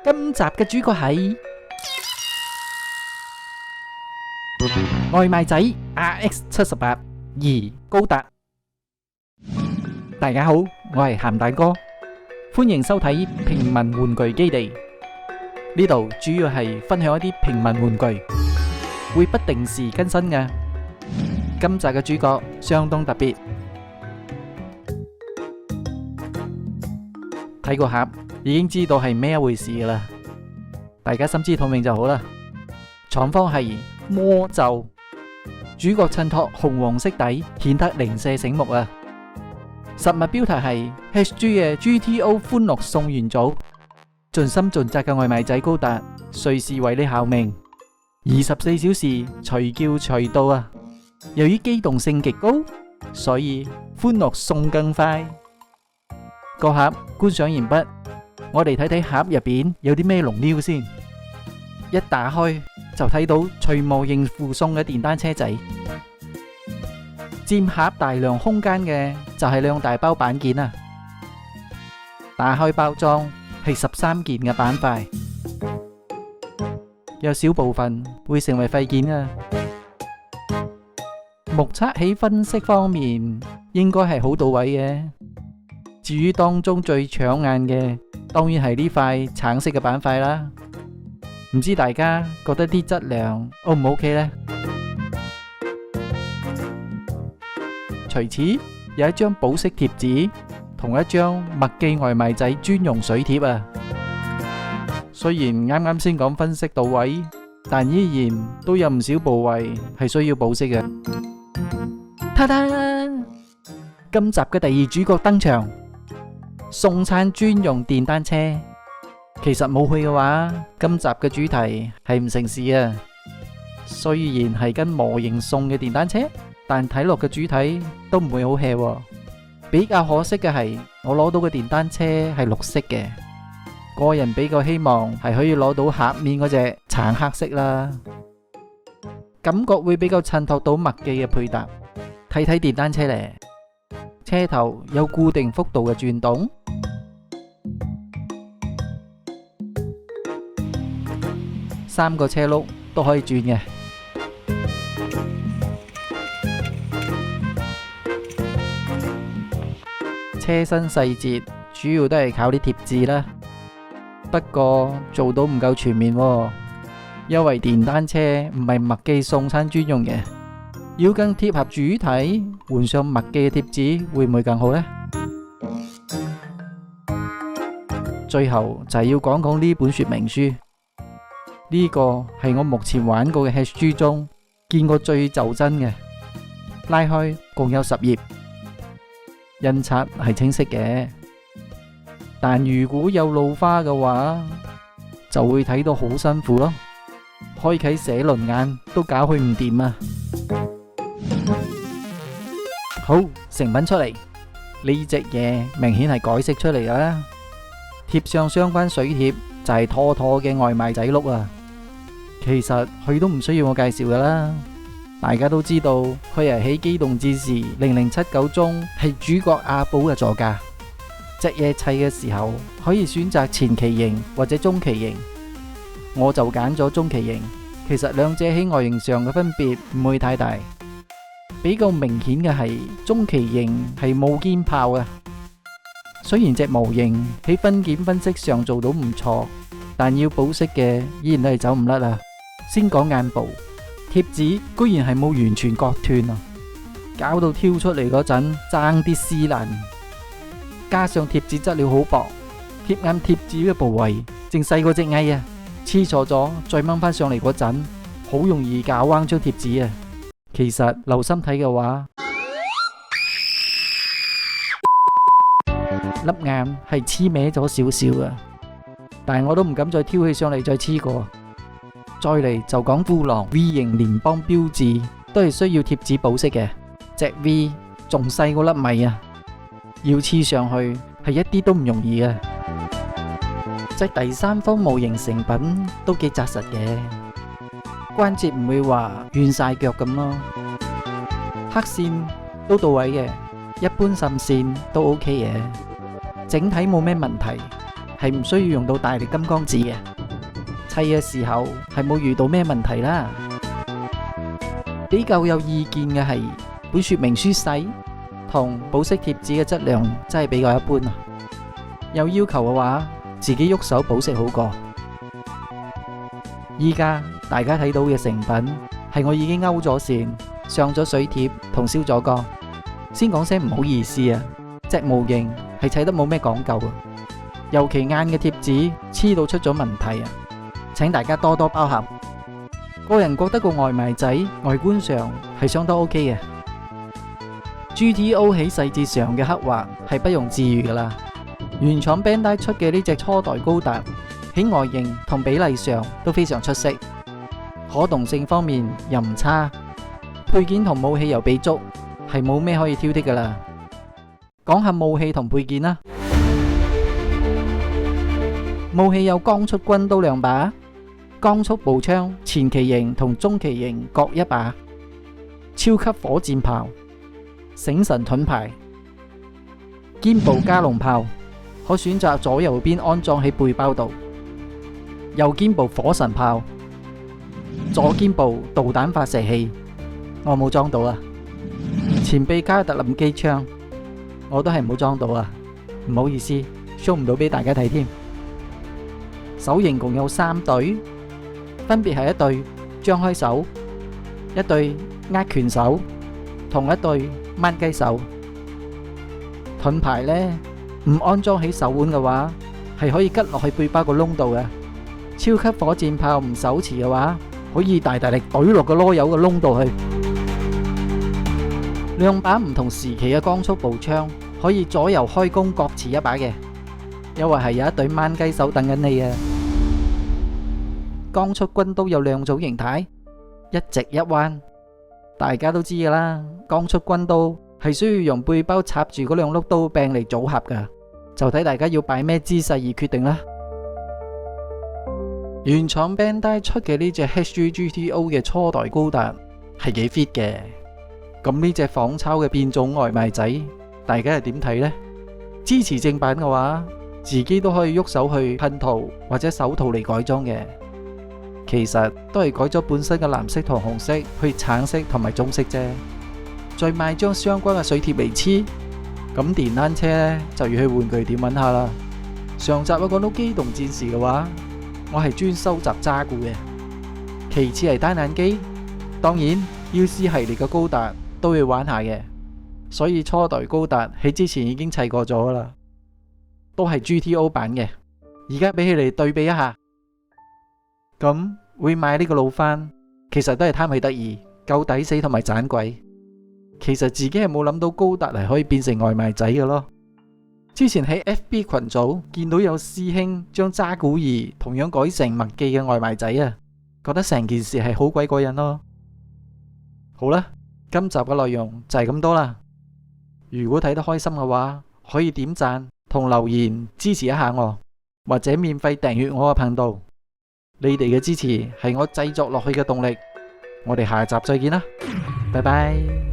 今集嘅主角係外賣仔 RX78 高達。大家好，我係鹹蛋哥，歡迎收睇平民玩具基地。呢度主要係分享一啲平民玩具，會不定時更新嘅。今集嘅主角相當特別，睇個盒已經知道係咩一回事噶啦，大家心知肚明就好啦。廠方係魔咒，主角襯托紅黃色底，顯得零舍醒目啊。實物標題係 HG 嘅 GTO 歡樂送元組，盡心盡責嘅外賣仔高達，隨時為你效命，24小時隨叫隨到啊！由於機動性極高，所以歡樂送更快。個盒觀賞完畢，我哋睇睇盒入邊有啲咩龍料先。一打開就睇到隨模型附送嘅電單車仔，佔盒大量空間嘅就係兩大包板件啊！打開包裝係13件嘅板塊，有少部分會成為廢件啊！目測喺分析方面應該係好到位嘅。至於當中最搶眼嘅，當然係呢塊橙色嘅板塊啦。唔知大家覺得啲質量 O 唔 OK 呢？除此有一張保色貼紙同一張麥記外賣仔專用水貼啊。雖然啱啱先講分析到位，但依然都有唔少部位係需要保色嘅。ta da！今集嘅第二主角登場，送餐專用電單車。其實冇去嘅話，今集嘅主題係唔成事啊。雖然係跟模型送嘅電單車，但睇落嘅主體都唔會好 hea。比較可惜嘅係，我攞到嘅電單車係綠色嘅，個人比較希望係可以攞到盒面嗰隻橙黑色啦，感覺會比較襯托到麥記嘅配搭。睇睇電單車咧，車頭有固定幅度嘅轉動，3個車轆都可以轉嘅。車身細節主要都係靠啲貼紙啦，不過做到唔夠全面喎，因為電單車唔係麥記送餐專用嘅，要更貼合主體，換上麥記嘅貼紙會唔會更好呢？最後就係要講講呢本說明書，呢個係我目前玩過嘅 HG 中見過最就真嘅，拉開共有10頁，印刷係清晰嘅，但如果有老花嘅話，就會睇到好辛苦咯，開啟寫輪眼都搞佢唔掂啊！好，成品出嚟，呢隻嘢明顯係改色出嚟噶啦，貼上相關水貼就係妥妥嘅外賣仔碌啊！其實佢都唔需要我介紹噶啦，大家都知道佢係喺機動戰士0079中係主角阿寶嘅座駕，隻嘢砌嘅時候可以選擇前期型或者中期型，我就揀咗中期型。其實兩者喺外形上嘅分別唔會太大，比較明顯嘅係中期型係冇肩炮嘅。雖然隻模型喺分件分析上做到唔錯，但要保色嘅依然都係走唔甩啊。先講眼部，貼紙居然係冇完全割斷啊，搞到挑出嚟嗰陣爭啲撕爛。加上貼紙質料好薄，貼眼貼紙嘅部位淨細過隻蟻啊，黐錯咗再掹翻上嚟嗰陣，好容易搞彎張貼紙啊。其實留心睇嘅話，粒眼係黐歪咗少少啊，但係我都唔敢再挑起上嚟再黐過。再嚟就講富狼 V 型聯邦標誌，都係需要貼紙保色嘅，隻 V 仲細過粒米啊，要黐上去係一啲都唔容易啊。隻第三方模型成品都幾紮實嘅，關節唔會話軟晒腳咁咯，黑線都到位嘅，一般滲線都 OK 嘅，整體冇咩問題，係唔需要用到大力金剛指嘅，砌嘅時候係冇遇到咩問題啦。比較有意見嘅係本說明書細同保色貼紙嘅質量真係比較一般啊。有要求嘅話，自己喐手保色好過。依家大家睇到嘅成品係我已經勾咗線、上咗水貼同燒咗光。先講聲唔好意思啊，隻模型係砌得冇咩講究啊，尤其硬嘅貼紙黐到出咗問題啊，請大家多多包涵。個人覺得個外賣仔外觀上係相當 OK 嘅。GTO 喺細節上嘅刻畫係不容置疑噶啦。原廠 Bandai 出嘅呢隻初代高達喺外形同比例上都非常出色，可動性方面又唔差，配件同武器又備足，係冇咩可以挑剔噶啦。講下武器同配件啦，武器有光速軍刀2把，光速步槍前期型同中期型各1把，超級火箭炮、醒神盾牌、肩部加農炮，可選擇左右邊安裝喺背包度，右肩部火神炮，左肩部導彈發射器，我冇裝到啊。前臂加特林機槍，我都係冇裝到啊，唔好意思，show 唔到俾大家睇添。手型共有3對，分別係一對張開手、一對握拳手同一對掹雞手。盾牌呢，唔安裝喺手腕嘅話，係可以吉落去背包個窿度嘅。超級火箭炮唔手持嘅話，可以大大力懟落個囉柚個窿度去。2把唔同時期嘅光速步槍，可以左右開弓各持1把嘅，因為係有一對掹雞手等緊你啊。光速軍刀有2種形態，一直一彎，大家都知噶啦。光速軍刀係需要用背包插住嗰2碌刀柄嚟組合噶，就睇大家要擺咩姿勢而決定啦。原廠 Bandai 出嘅呢隻 HG GTO 嘅初代高達係幾 fit 嘅，咁呢隻仿抄嘅變種外賣仔，大家係點睇呢？支持正版嘅話，自己都可以喐手去噴塗或者手塗嚟改裝嘅。其實都係改咗本身嘅藍色同紅色去橙色同埋棕色啫，再買張相關嘅水貼嚟黐。咁電單車呢，就要去玩具店揾下啦。上集我講到機動戰士嘅話，我係專收集渣古嘅。其次係單眼機，當然 UC 系列嘅高達都要玩下嘅。所以初代高達喺之前已經砌過咗啦，都係 GTO 版嘅。而家比起嚟對比一下，咁會買呢個老番，其實都係貪佢得意，夠抵死同埋盞鬼。其實自己係冇諗到高達係可以變成外賣仔嘅咯。之前喺 FB 群組見到有師兄將渣古兒同樣改成麥記嘅外賣仔啊，覺得成件事係好鬼過癮咯。好啦，今集嘅內容就係咁多啦。如果睇得開心嘅話，可以點讚同留言支持一下我，或者免費訂閱我嘅頻道。你哋嘅支持係我製作落去嘅動力。我哋下集再見啦，拜拜。